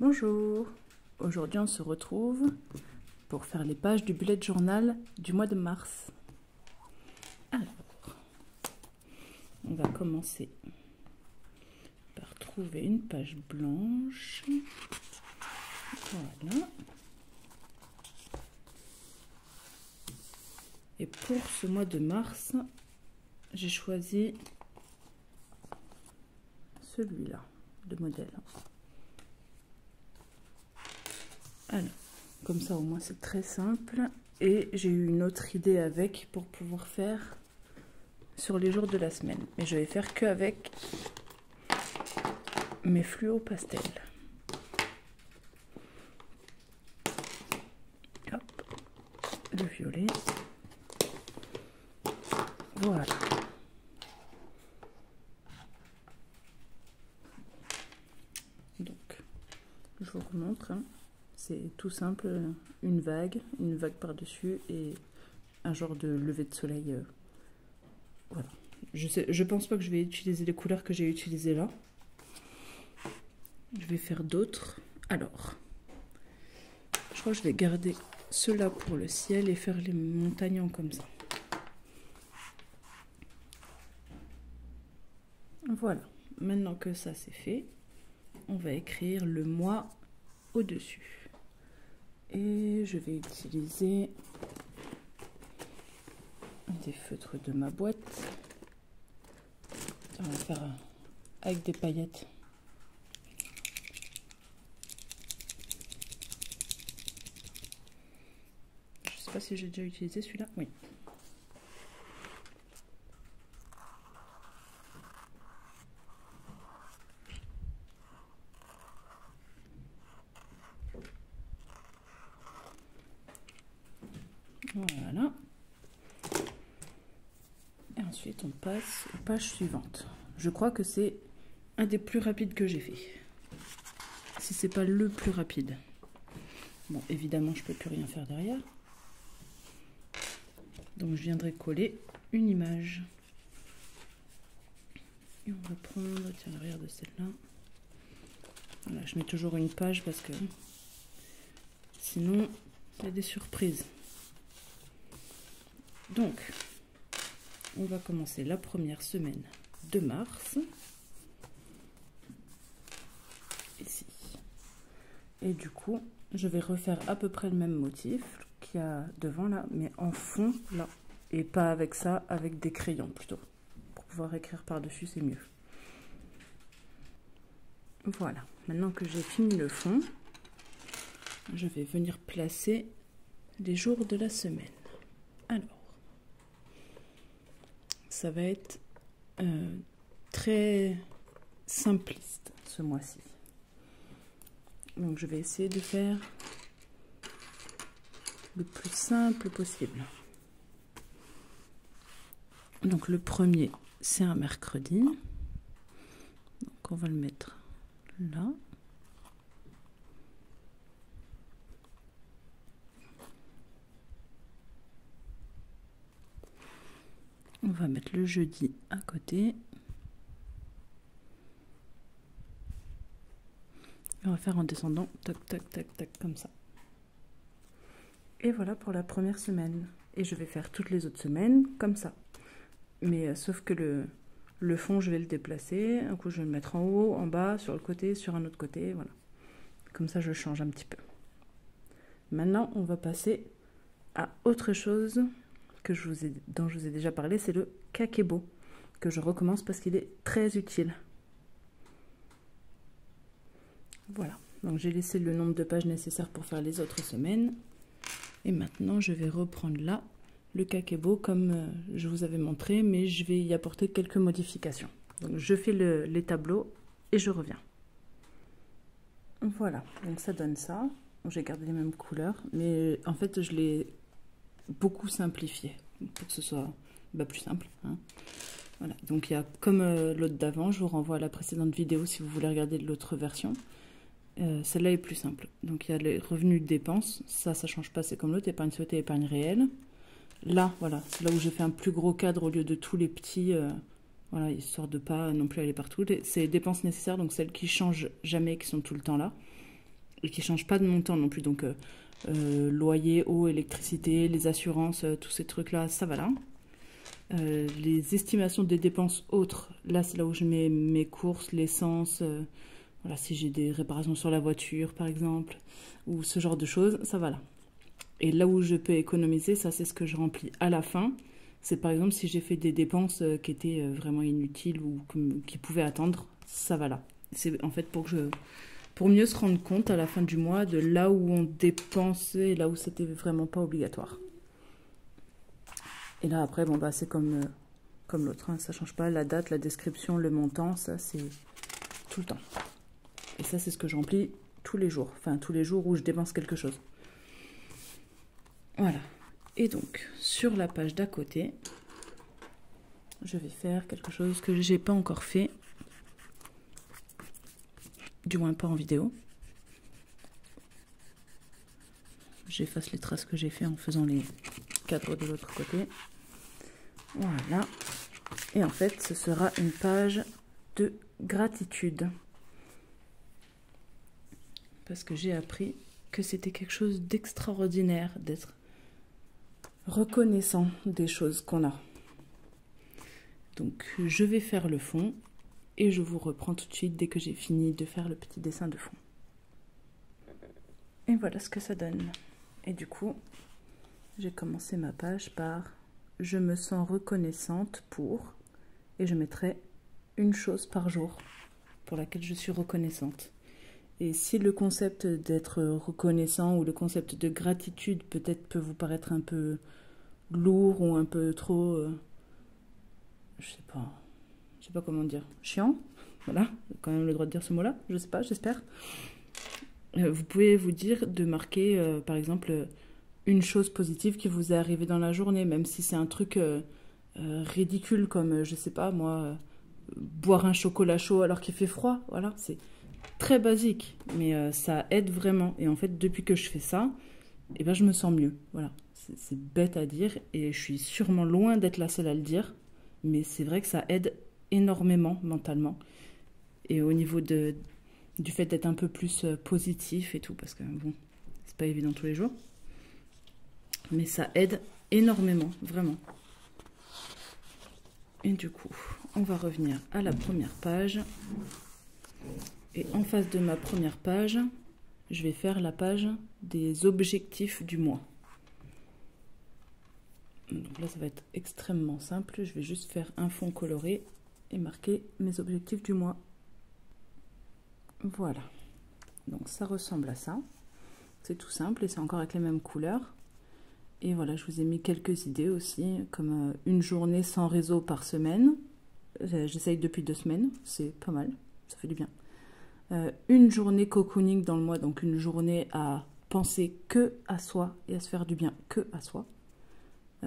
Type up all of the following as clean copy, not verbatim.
Bonjour, aujourd'hui on se retrouve pour faire les pages du bullet journal du mois de mars. Alors, on va commencer par trouver une page blanche. Voilà. Et pour ce mois de mars, j'ai choisi celui-là, de modèle. Alors, comme ça au moins c'est très simple. Et j'ai eu une autre idée avec pour pouvoir faire sur les jours de la semaine. Mais je vais faire que avec mes fluos pastels. Hop, le violet. Voilà. Donc, je vous remontre. Hein. C'est tout simple, une vague par-dessus et un genre de lever de soleil. Voilà. Je pense pas que je vais utiliser les couleurs que j'ai utilisées là. Je vais faire d'autres. Alors, je crois que je vais garder ceux-là pour le ciel et faire les montagnes comme ça. Voilà. Maintenant que ça c'est fait, on va écrire le mois au-dessus. Et je vais utiliser des feutres de ma boîte. On va faire avec des paillettes. Je ne sais pas si j'ai déjà utilisé celui-là. Oui. Voilà. Et ensuite, on passe aux pages suivantes. Je crois que c'est un des plus rapides que j'ai fait. Si c'est pas le plus rapide. Bon, évidemment, je peux plus rien faire derrière. Donc, je viendrai coller une image. Et on va prendre, tiens, l'arrière de celle-là. Voilà, je mets toujours une page parce que sinon, il y a des surprises. Donc, on va commencer la première semaine de mars. Ici. Et du coup, je vais refaire à peu près le même motif qu'il y a devant là, mais en fond là. Et pas avec ça, avec des crayons plutôt. Pour pouvoir écrire par-dessus, c'est mieux. Voilà. Maintenant que j'ai fini le fond, je vais venir placer les jours de la semaine. Alors, ça va être très simpliste ce mois-ci. Donc je vais essayer de faire le plus simple possible. Donc le premier, c'est un mercredi. Donc on va le mettre là. On va mettre le jeudi à côté. On va faire en descendant, tac, tac, tac, tac, comme ça. Et voilà pour la première semaine. Et je vais faire toutes les autres semaines comme ça. Mais sauf que le fond, je vais le déplacer. Un coup, je vais le mettre en haut, en bas, sur le côté, sur un autre côté, voilà. Comme ça, je change un petit peu. Maintenant, on va passer à autre chose dont je vous ai déjà parlé, c'est le kakebo, que je recommence parce qu'il est très utile. Voilà, donc j'ai laissé le nombre de pages nécessaires pour faire les autres semaines. Et maintenant, je vais reprendre là le kakebo comme je vous avais montré, mais je vais y apporter quelques modifications. Donc je fais les tableaux et je reviens. Voilà, donc ça donne ça. J'ai gardé les mêmes couleurs, mais en fait, je l'ai beaucoup simplifié pour que ce soit plus simple. Hein. Voilà, donc il y a comme l'autre d'avant, je vous renvoie à la précédente vidéo si vous voulez regarder l'autre version. Celle-là est plus simple. Donc il y a les revenus de dépenses, ça change pas, c'est comme l'autre, épargne souhaitée, épargne réelle. Là, voilà, c'est là où j'ai fait un plus gros cadre au lieu de tous les petits, voilà, histoire de pas non plus aller partout. C'est les dépenses nécessaires, donc celles qui changent jamais, qui sont tout le temps là. et qui ne change pas de montant non plus. Donc, loyer, eau, électricité, les assurances, tous ces trucs-là, ça va là. Les estimations des dépenses autres, là, c'est là où je mets mes courses, l'essence, voilà, si j'ai des réparations sur la voiture, par exemple, ou ce genre de choses, ça va là. Et là où je peux économiser, ça, c'est ce que je remplis à la fin. C'est par exemple si j'ai fait des dépenses qui étaient vraiment inutiles ou qui pouvaient attendre, ça va là. C'est en fait pour mieux se rendre compte à la fin du mois de là où on dépensait et là où c'était vraiment pas obligatoire. Et là après, bon bah c'est comme l'autre, hein, ça change pas. La date, la description, le montant, ça c'est tout le temps. Et ça c'est ce que je remplis tous les jours. Enfin tous les jours où je dépense quelque chose. Voilà. Et donc, sur la page d'à côté, je vais faire quelque chose que j'ai pas encore fait. Du moins pas en vidéo. J'efface les traces que j'ai fait en faisant les cadres de l'autre côté. Voilà. Et en fait, ce sera une page de gratitude. Parce que j'ai appris que c'était quelque chose d'extraordinaire d'être reconnaissant des choses qu'on a. Donc je vais faire le fond et je vous reprends tout de suite dès que j'ai fini de faire le petit dessin de fond. Et voilà ce que ça donne. Et du coup, j'ai commencé ma page par « Je me sens reconnaissante pour » et je mettrai une chose par jour pour laquelle je suis reconnaissante. Et si le concept d'être reconnaissant ou le concept de gratitude peut-être peut vous paraître un peu lourd ou un peu trop, je sais pas comment dire, chiant, voilà, j'ai quand même le droit de dire ce mot-là, je sais pas, j'espère. Vous pouvez vous dire de marquer, par exemple, une chose positive qui vous est arrivée dans la journée, même si c'est un truc ridicule comme, je sais pas, moi, boire un chocolat chaud alors qu'il fait froid, voilà, c'est très basique, mais ça aide vraiment. Et en fait, depuis que je fais ça, eh ben, je me sens mieux, voilà. C'est bête à dire et je suis sûrement loin d'être la seule à le dire, mais c'est vrai que ça aide énormément mentalement et au niveau du fait d'être un peu plus positif et tout, parce que bon, c'est pas évident tous les jours, mais ça aide énormément, vraiment. Et du coup, on va revenir à la première page et en face de ma première page, je vais faire la page des objectifs du mois. Donc là, ça va être extrêmement simple. Je vais juste faire un fond coloré et marquer mes objectifs du mois. Voilà. Donc ça ressemble à ça. C'est tout simple et c'est encore avec les mêmes couleurs. Et voilà, je vous ai mis quelques idées aussi, comme une journée sans réseau par semaine. J'essaye depuis 2 semaines, c'est pas mal, ça fait du bien. Une journée cocooning dans le mois, donc une journée à penser que à soi et à se faire du bien que à soi.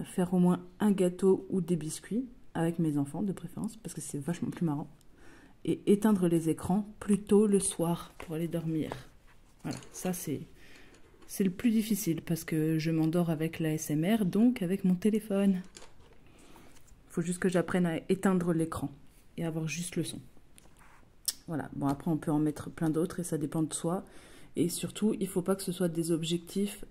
Faire au moins un gâteau ou des biscuits avec mes enfants de préférence parce que c'est vachement plus marrant. Et éteindre les écrans plutôt le soir pour aller dormir. Voilà, ça c'est le plus difficile parce que je m'endors avec l'ASMR, donc avec mon téléphone. Il faut juste que j'apprenne à éteindre l'écran et avoir juste le son. Voilà, bon après on peut en mettre plein d'autres et ça dépend de soi. Et surtout, il ne faut pas que ce soit des objectifs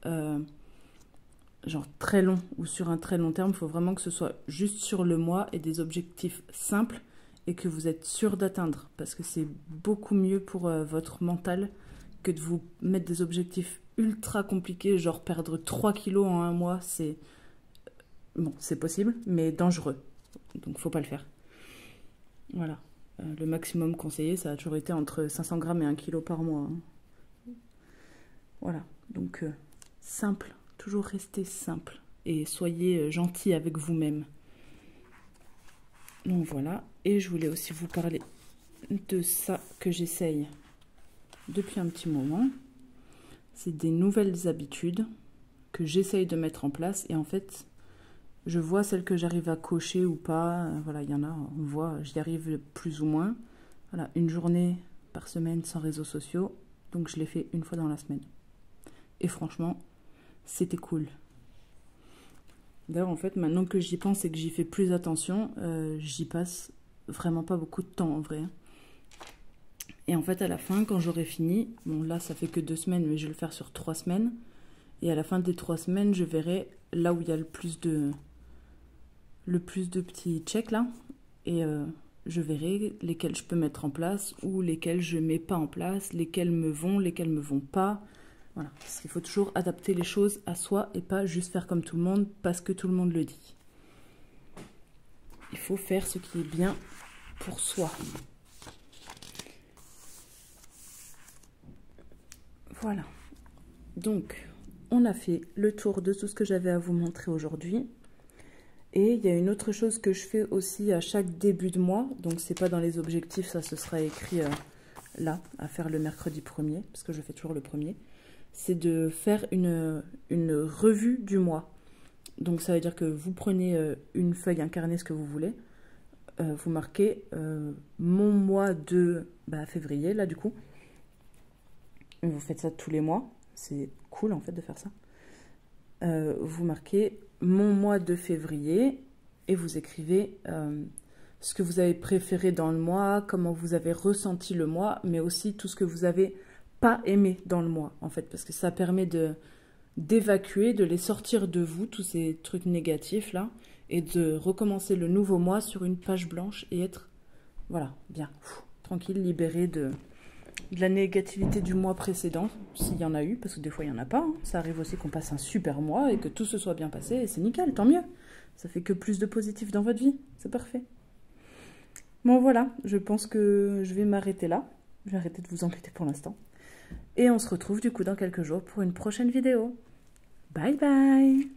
genre très long ou sur un très long terme. Il faut vraiment que ce soit juste sur le mois et des objectifs simples et que vous êtes sûr d'atteindre parce que c'est beaucoup mieux pour votre mental que de vous mettre des objectifs ultra compliqués, genre perdre 3 kilos en un mois. C'est bon, c'est possible mais dangereux, donc faut pas le faire. Voilà, le maximum conseillé ça a toujours été entre 500 grammes et 1 kilo par mois, hein. Voilà, donc simple. Toujours rester simple et soyez gentil avec vous-même. Donc voilà, et je voulais aussi vous parler de ça que j'essaye depuis un petit moment. C'est des nouvelles habitudes que j'essaye de mettre en place et en fait, je vois celles que j'arrive à cocher ou pas. Voilà, il y en a, on voit, j'y arrive plus ou moins. Voilà, une journée par semaine sans réseaux sociaux, donc je l'ai fait une fois dans la semaine. Et franchement, c'était cool. D'ailleurs, en fait, maintenant que j'y pense et que j'y fais plus attention, j'y passe vraiment pas beaucoup de temps en vrai. Et en fait, à la fin, quand j'aurai fini, bon là, ça fait que 2 semaines, mais je vais le faire sur 3 semaines. Et à la fin des 3 semaines, je verrai là où il y a le plus de petits checks là. Et je verrai lesquels je peux mettre en place ou lesquels je mets pas en place, lesquels me vont pas. Voilà, parce qu'il faut toujours adapter les choses à soi et pas juste faire comme tout le monde parce que tout le monde le dit. Il faut faire ce qui est bien pour soi. Voilà. Donc, on a fait le tour de tout ce que j'avais à vous montrer aujourd'hui. Et il y a une autre chose que je fais aussi à chaque début de mois. Donc, c'est pas dans les objectifs, ça ce sera écrit là, à faire le mercredi 1er, parce que je fais toujours le 1er. C'est de faire une revue du mois. Donc, ça veut dire que vous prenez une feuille, un carnet, ce que vous voulez. Vous marquez mon mois de février, là, du coup. Vous faites ça tous les mois. C'est cool, en fait, de faire ça. Vous marquez mon mois de février et vous écrivez ce que vous avez préféré dans le mois, comment vous avez ressenti le mois, mais aussi tout ce que vous avez pas aimé dans le mois, en fait, parce que ça permet d'évacuer, de les sortir de vous, tous ces trucs négatifs là, et de recommencer le nouveau mois sur une page blanche et être, voilà, bien, tranquille, libéré de la négativité du mois précédent, s'il y en a eu, parce que des fois il n'y en a pas, hein. Ça arrive aussi qu'on passe un super mois et que tout se soit bien passé, et c'est nickel, tant mieux. Ça fait que plus de positif dans votre vie, c'est parfait. Bon voilà, je pense que je vais m'arrêter là. Je vais arrêter de vous embêter pour l'instant. Et on se retrouve du coup dans quelques jours pour une prochaine vidéo. Bye bye!